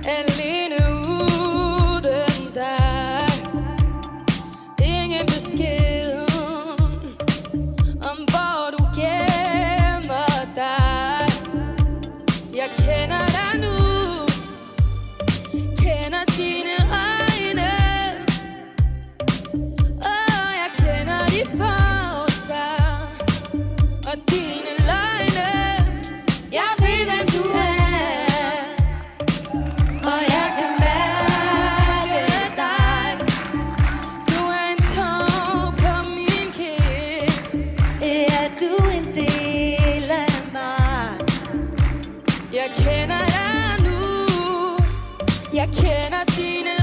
Alene uden dig. Ingen besked om hvor du gemmer dig. Jeg kender dig nu, kender dine øjne, og jeg kender dit forsvar og dine løgne. Jeg ved hvem du er, og jeg kan mærke dig. Du er en tår på min kind. Ja, du er en del af mig. Jeg kender dig nu, jeg kender dine